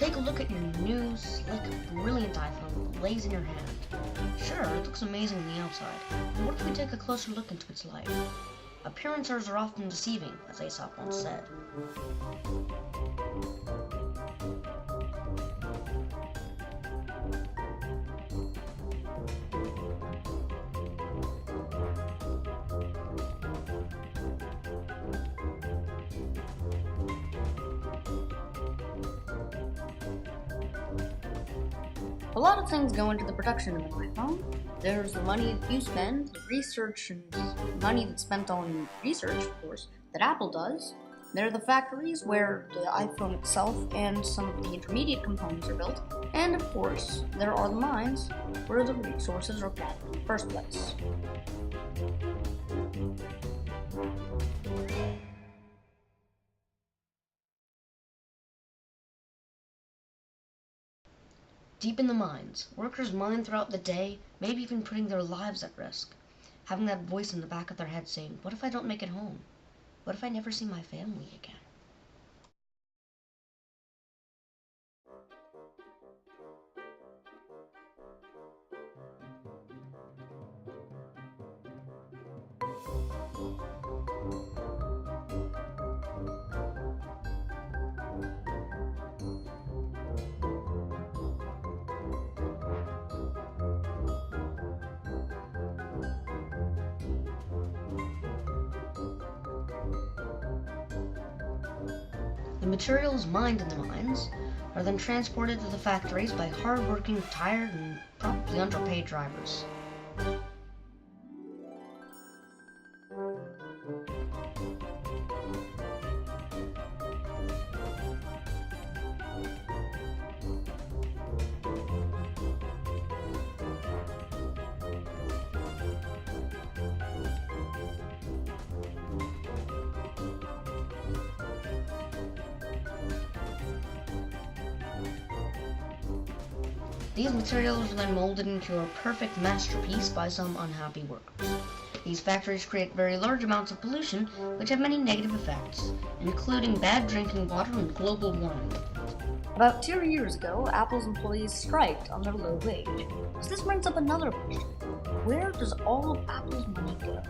Take a look at your new, slick, brilliant iPhone that lays in your hand. Sure, it looks amazing on the outside, but what if we take a closer look into its life? Appearances are often deceiving, as Aesop once said. A lot of things go into the production of an iPhone. There's the money that you spend, the research and money that's spent on research, of course, that Apple does. There are the factories where the iPhone itself and some of the intermediate components are built. And of course, there are the mines where the resources are gathered in the first place. Deep in the mines, workers mine throughout the day, maybe even putting their lives at risk. Having that voice in the back of their head saying, what if I don't make it home? What if I never see my family again? The materials mined in the mines are then transported to the factories by hard-working, tired, and probably underpaid drivers. These materials are then molded into a perfect masterpiece by some unhappy workers. These factories create very large amounts of pollution, which have many negative effects, including bad drinking water and global warming. About 2 years ago, Apple's employees striked on their low wage. So this brings up another question. Where does all of Apple's money go?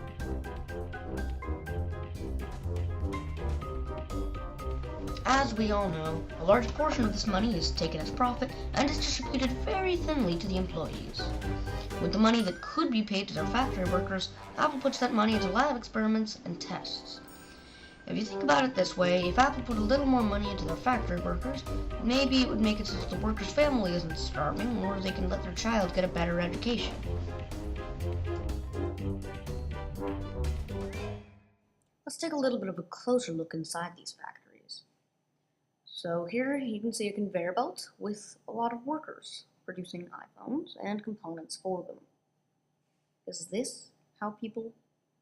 As we all know, a large portion of this money is taken as profit and is distributed very thinly to the employees. With the money that could be paid to their factory workers, Apple puts that money into lab experiments and tests. If you think about it this way, if Apple put a little more money into their factory workers, maybe it would make it so that the worker's family isn't starving, or they can let their child get a better education. Let's take a little bit of a closer look inside these factories. So here you can see a conveyor belt with a lot of workers producing iPhones and components for them. Is this how people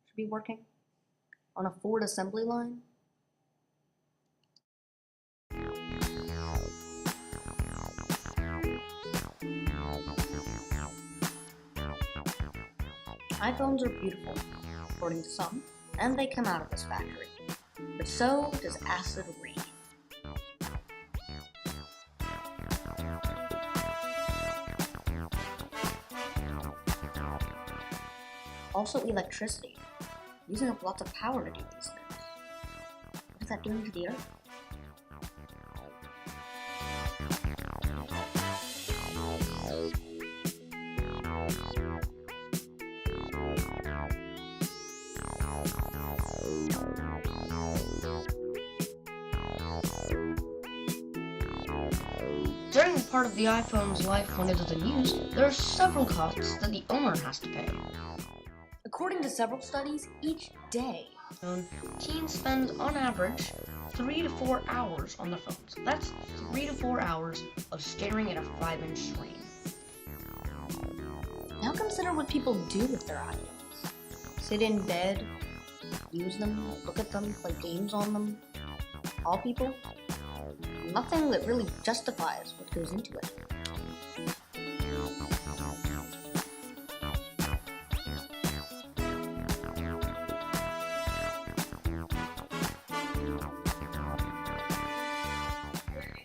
should be working? On a Ford assembly line? iPhones are beautiful, according to some, and they come out of this factory. But so does acid rain. Also electricity, using up lots of power to do these things. What is that doing to the earth? During the part of the iPhone's life when it is unused, there are several costs that the owner has to pay. According to several studies, each day, Teens spend, on average, 3 to 4 hours on their phones. That's 3 to 4 hours of staring at a 5-inch screen. now consider what people do with their iPhones. Sit in bed, use them, look at them, play games on them. All people? Nothing that really justifies what goes into it.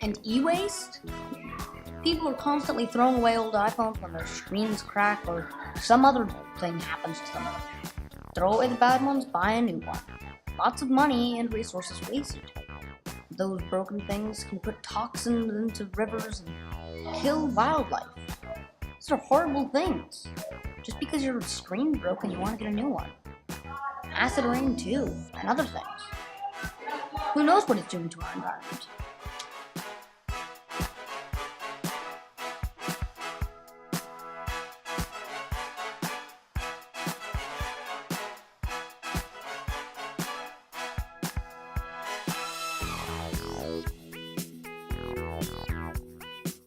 And e-waste? People are constantly throwing away old iPhones when their screens crack or some other thing happens to them. Throw away the bad ones, buy a new one. Lots of money and resources wasted. Those broken things can put toxins into rivers and kill wildlife. These are horrible things. Just because your screen's broken, you want to get a new one. Acid rain too, and other things. Who knows what it's doing to our environment?